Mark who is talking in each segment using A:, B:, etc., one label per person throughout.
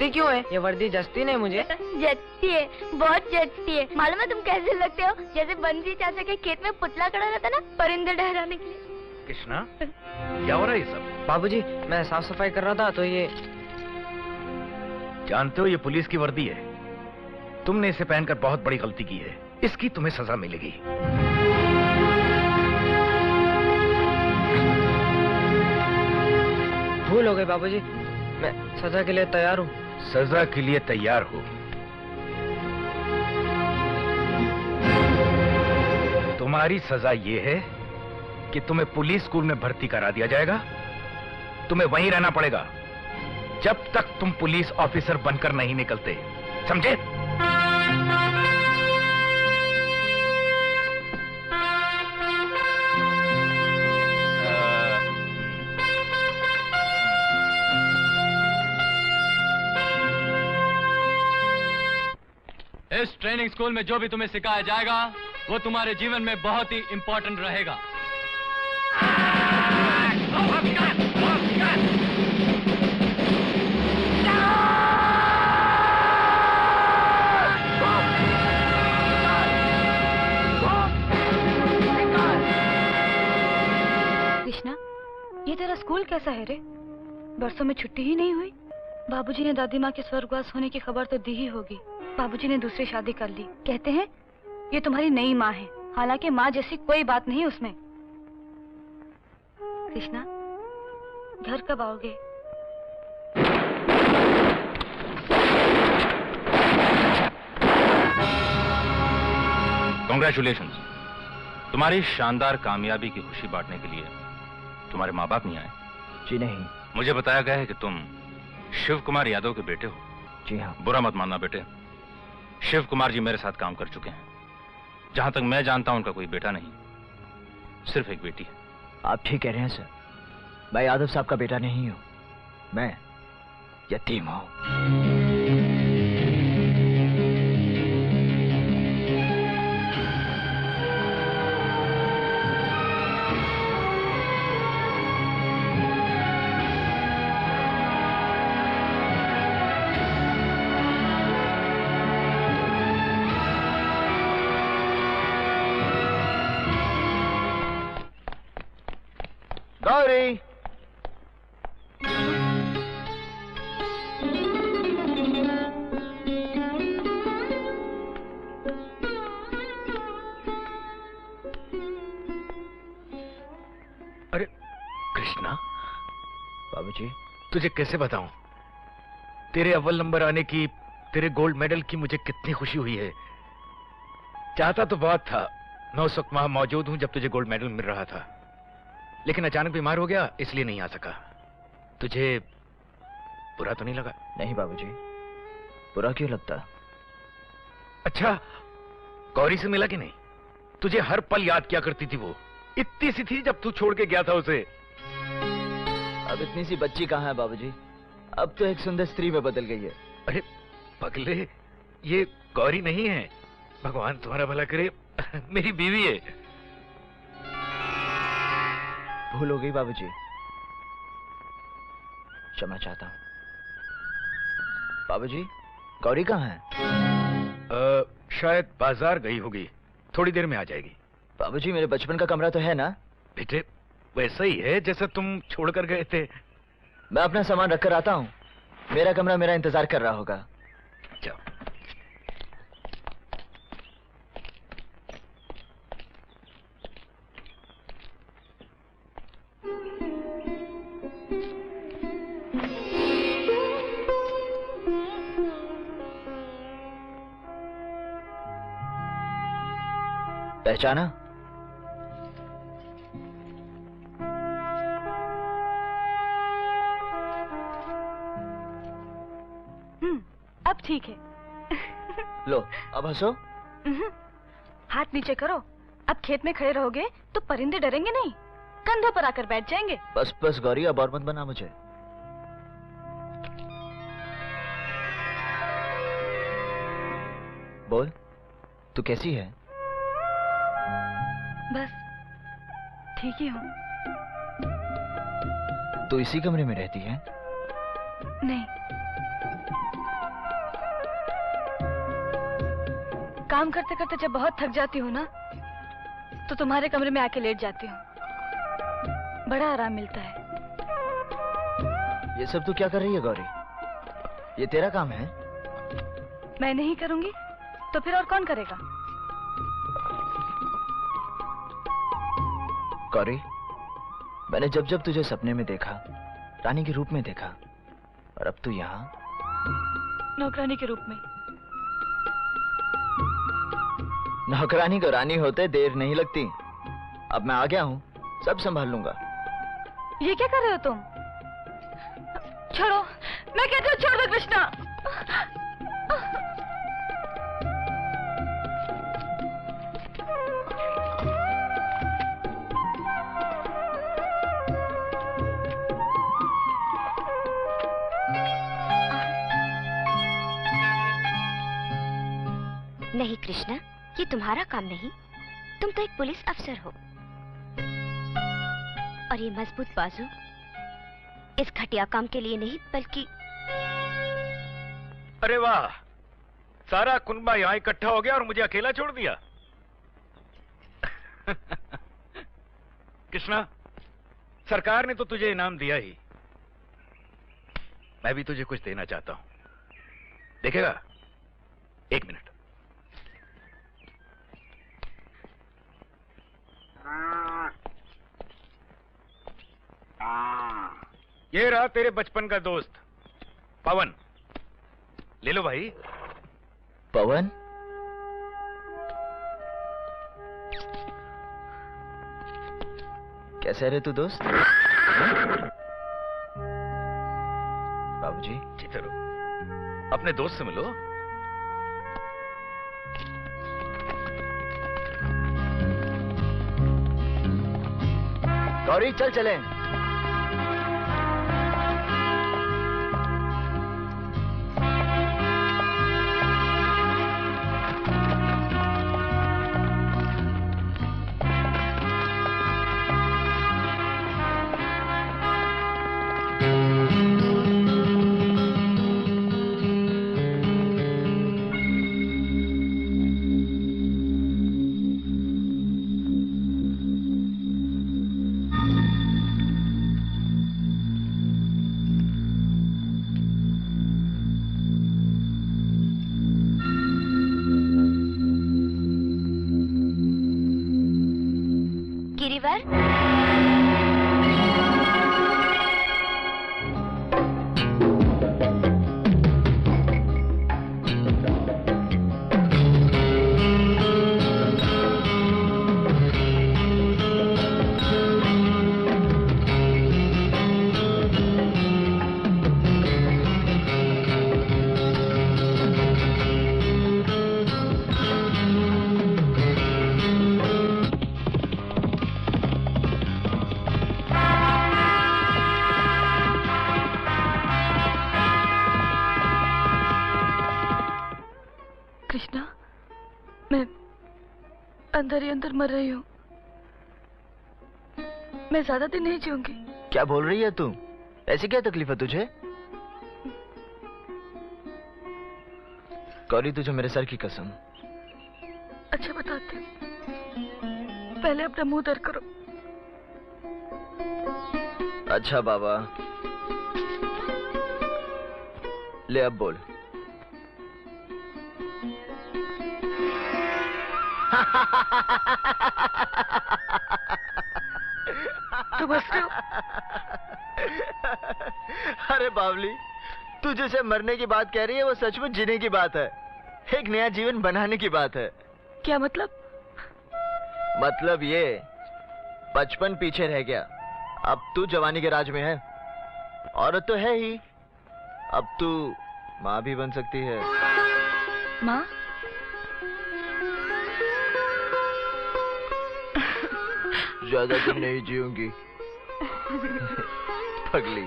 A: जचती क्यों है? ये वर्दी जचती नहीं मुझे।
B: जचती है, बहुत जचती है। मालूम है तुम कैसे लगते हो? जैसे बंसी चाचा के खेत में पुतला खड़ा रहता ना, परिंदे डहराने के लिए।
C: कृष्णा, क्या हो रहा है ये सब?
A: बाबूजी, मैं साफ सफाई कर रहा था तो ये।
C: जानते हो ये पुलिस की वर्दी है। तुमने इसे पहनकर बहुत बड़ी गलती की है। इसकी तुम्हें सजा मिलेगी।
A: भूल हो गई बाबूजी, मैं सजा के लिए तैयार हूँ।
C: सजा के लिए तैयार हो? तुम्हारी सजा ये है कि तुम्हें पुलिस स्कूल में भर्ती करा दिया जाएगा। तुम्हें वहीं रहना पड़ेगा जब तक तुम पुलिस ऑफिसर बनकर नहीं निकलते, समझे?
D: इस ट्रेनिंग स्कूल में जो भी तुम्हें सिखाया जाएगा वो तुम्हारे जीवन में बहुत ही इंपॉर्टेंट रहेगा।
B: कृष्णा, ये तेरा स्कूल कैसा है रे? बरसों में छुट्टी ही नहीं हुई। बाबूजी ने दादी माँ के स्वर्गवास होने की खबर तो दी ही होगी। बाबूजी ने दूसरी शादी कर ली। कहते हैं ये तुम्हारी नई माँ है, हालांकि माँ जैसी कोई बात नहीं उसमें। कृष्णा, घर कब आओगे?
C: कांग्रेचुलेशंस। तुम्हारी शानदार कामयाबी की खुशी बांटने के लिए तुम्हारे माँ बाप नहीं आए?
E: जी नहीं।
C: मुझे बताया गया है कि तुम शिव कुमार यादव के बेटे हो।
E: जी हाँ।
C: बुरा मत मानना बेटे, शिव कुमार जी मेरे साथ काम कर चुके हैं। जहां तक मैं जानता हूं उनका कोई बेटा नहीं, सिर्फ एक बेटी है।
E: आप ठीक कह रहे हैं सर, मैं यादव साहब का बेटा नहीं हूं, मैं यतीम हूं। गौरी,
C: अरे कृष्णा,
E: बाबूजी
C: तुझे कैसे बताऊं तेरे अव्वल नंबर आने की, तेरे गोल्ड मेडल की मुझे कितनी खुशी हुई है। चाहता तो बहुत था मैं उस वक्त वहां मौजूद हूं जब तुझे गोल्ड मेडल मिल रहा था, लेकिन अचानक बीमार हो गया इसलिए नहीं आ सका। तुझे बुरा तो नहीं लगा?
E: नहीं बाबूजी, बुरा क्यों लगता?
C: अच्छा, गौरी से मिला कि नहीं? तुझे हर पल याद किया करती थी वो, इतनी सी थी जब तू छोड़ के गया था उसे।
E: अब इतनी सी बच्ची कहाँ है बाबूजी, अब तो एक सुंदर स्त्री में बदल गई है।
C: अरे पगले, ये गौरी नहीं है, भगवान तुम्हारा भला करे, मेरी बीवी है।
E: भूल हो गई बाबूजी, क्षमा चाहता हूं। बाबूजी, गौरी कहाँ है?
C: शायद बाजार गई होगी, थोड़ी देर में आ जाएगी।
E: बाबूजी, मेरे बचपन का कमरा तो है ना?
C: बेटे, वैसा ही है जैसा तुम छोड़कर गए थे।
E: मैं अपना सामान रखकर आता हूँ, मेरा कमरा मेरा इंतजार कर रहा होगा।
C: जाओ।
E: पहचाना?
B: अब ठीक है।
E: लो, अब हंसो।
B: हाथ नीचे करो। अब खेत में खड़े रहोगे तो परिंदे डरेंगे नहीं, कंधों पर आकर बैठ जाएंगे।
E: बस बस गौरी, अब और मत बना मुझे। बोल, तू कैसी है?
B: बस ठीक ही हूँ।
E: तू इसी कमरे में रहती है?
B: नहीं, काम करते करते जब बहुत थक जाती हूँ ना, तो तुम्हारे कमरे में आके लेट जाती हूँ। बड़ा आराम मिलता है।
E: ये सब तू क्या कर रही है गौरी? ये तेरा काम है?
B: मैं नहीं करूंगी तो फिर और कौन करेगा?
E: गौरी, मैंने जब जब तुझे सपने में देखा, रानी के रूप में देखा, और अब तू यहाँ
B: नौकरानी के रूप में।
E: नौकरानी को रानी होते देर नहीं लगती। अब मैं आ गया हूँ, सब संभाल लूंगा।
B: ये क्या कर रहे हो तुम? छोड़ो, मैं कहती हूँ छोड़ दो कृष्णा।
F: नहीं कृष्णा, ये तुम्हारा काम नहीं। तुम तो एक पुलिस अफसर हो, और ये मजबूत बाजू इस घटिया काम के लिए नहीं, बल्कि
C: अरे वाह, सारा कुनबा यहाँ इकट्ठा हो गया और मुझे अकेला छोड़ दिया। कृष्णा, सरकार ने तो तुझे इनाम दिया ही, मैं भी तुझे कुछ देना चाहता हूं। देखेगा? 1 मिनट। ये रहा तेरे बचपन का दोस्त पवन। ले लो भाई।
E: पवन? कैसे रहे तू दोस्त? बाबूजी,
C: इधर हो, अपने दोस्त से मिलो।
E: गौरी चल चलें।
F: गिरिवर,
B: कृष्णा, मैं अंदर ही अंदर मर रही हूँ। मैं ज्यादा दिन नहीं जीऊंगी।
E: क्या बोल रही है तू? ऐसी क्या तकलीफ है तुझे? गौरी, तुझे मेरे सर की कसम।
B: अच्छा बताते, पहले अपना मुंह दर करो।
E: अच्छा बाबा, ले अब बोल।
B: तू बस रहे हो?
E: अरे बावली, तू जिसे मरने की बात कह रही है वो सचमुच जीने की बात है। एक नया जीवन बनाने की बात है।
B: क्या मतलब?
E: मतलब ये, बचपन पीछे रह गया, अब तू जवानी के राज में है। औरत तो है ही, अब तू माँ भी बन सकती है।
B: माँ?
E: ज्यादा दिन नहीं जीऊंगी पगली।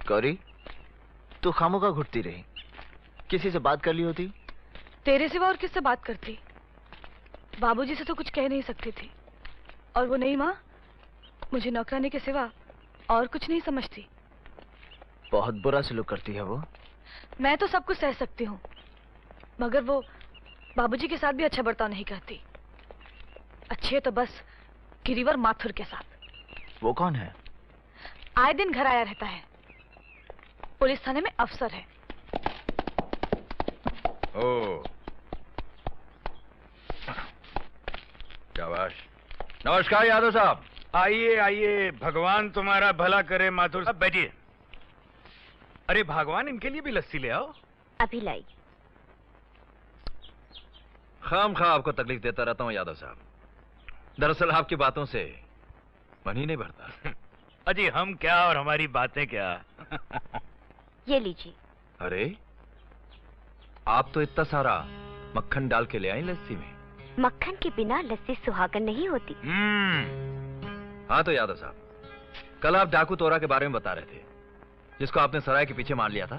E: गौरी, तू खामोखा घुटती रही, किसी से बात कर ली होती।
B: तेरे सिवा और किससे बात करती? बाबूजी से तो कुछ कह नहीं सकती थी। और वो नहीं माँ, मुझे नौकरानी के सिवा और कुछ नहीं समझती।
E: बहुत बुरा सलूक करती है वो।
B: मैं तो सब कुछ सह सकती हूँ, मगर वो बाबूजी के साथ भी अच्छा बर्ताव नहीं करती। अच्छे तो बस गिरिवर माथुर के साथ।
E: वो कौन है?
B: आए दिन घर आया रहता है, पुलिस थाने में अफसर है।
C: ओ, शाबाश। नमस्कार यादव साहब। आइए आइए, भगवान तुम्हारा भला करे। माथुर साहब बैठिए। अरे भगवान, इनके लिए भी लस्सी ले आओ।
F: अभी लाई।
G: खामखा आपको तकलीफ देता रहता हूँ यादव साहब। दरअसल आपकी बातों से मन ही नहीं भरता।
C: अजी हम क्या और हमारी बातें क्या।
F: ये लीजिए।
G: अरे आप तो इतना सारा मक्खन डाल के ले आई लस्सी में।
F: मक्खन के बिना लस्सी सुहागन नहीं होती।
G: हाँ तो यादव साहब, कल आप डाकू तोरा के बारे में बता रहे थे, जिसको आपने सराय के पीछे मार लिया था।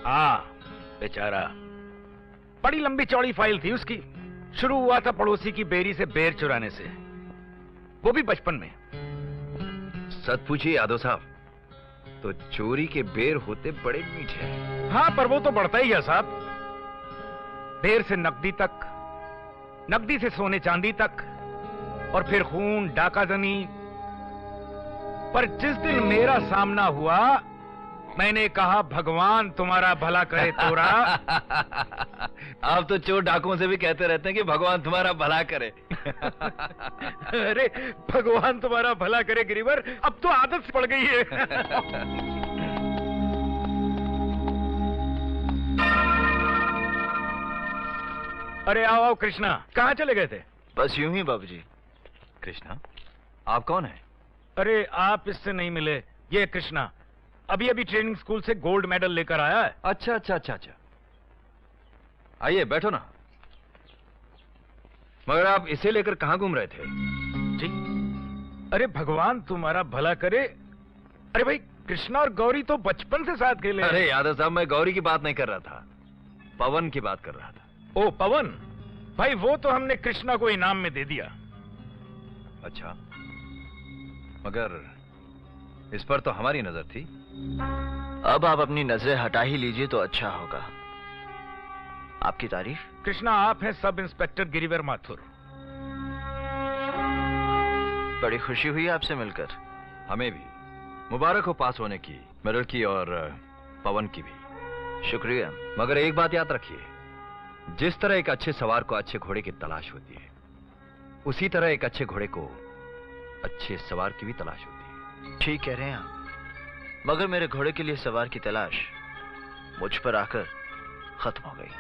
C: हाँ बेचारा, बड़ी लंबी चौड़ी फाइल थी उसकी। शुरू हुआ था पड़ोसी की बेरी से बेर चुराने से, वो भी बचपन में।
G: सच पूछिए यादव साहब, तो चोरी के बेर होते बड़े मीठे हैं।
C: हाँ पर वो तो बढ़ता ही है साहब। बेर से नकदी तक, नकदी से सोने चांदी तक, और फिर खून, डाकाजनी। पर जिस दिन मेरा सामना हुआ, मैंने कहा भगवान तुम्हारा भला करे तोरा।
G: आप तो चोर डाकुओं से भी कहते रहते हैं कि भगवान तुम्हारा भला करे।
C: अरे भगवान तुम्हारा भला करे गिरिवर, अब तो आदत पड़ गई है। अरे आओ आओ कृष्णा, कहाँ चले गए थे?
E: बस यूं ही बाबूजी।
G: कृष्णा, आप कौन हैं?
C: अरे आप इससे नहीं मिले, ये कृष्णा अभी अभी ट्रेनिंग स्कूल से गोल्ड मेडल लेकर आया है।
G: अच्छा अच्छा अच्छा अच्छा, आइए बैठो ना। मगर आप इसे लेकर कहां घूम रहे थे?
C: जी अरे भगवान तुम्हारा भला करे। अरे भाई कृष्णा और गौरी तो बचपन से साथ खेले।
G: अरे यादव साहब, मैं गौरी की बात नहीं कर रहा था, पवन की बात कर रहा था।
C: ओ पवन भाई, वो तो हमने कृष्णा को इनाम में दे दिया।
G: अच्छा, मगर इस पर तो हमारी नजर थी।
E: अब आप अपनी नजरें हटा ही लीजिए तो अच्छा होगा। आपकी तारीफ?
C: कृष्णा आप हैं सब इंस्पेक्टर गिरिवर माथुर।
E: बड़ी खुशी हुई आपसे मिलकर।
G: हमें भी मुबारक हो पास होने की, मेडल की और पवन की भी।
E: शुक्रिया।
G: मगर एक बात याद रखिए, जिस तरह एक अच्छे सवार को अच्छे घोड़े की तलाश होती है, उसी तरह एक अच्छे घोड़े को अच्छे सवार की भी तलाश होती है।
E: ठीक कह रहे हैं आप, मगर मेरे घोड़े के लिए सवार की तलाश मुझ पर आकर खत्म हो गई।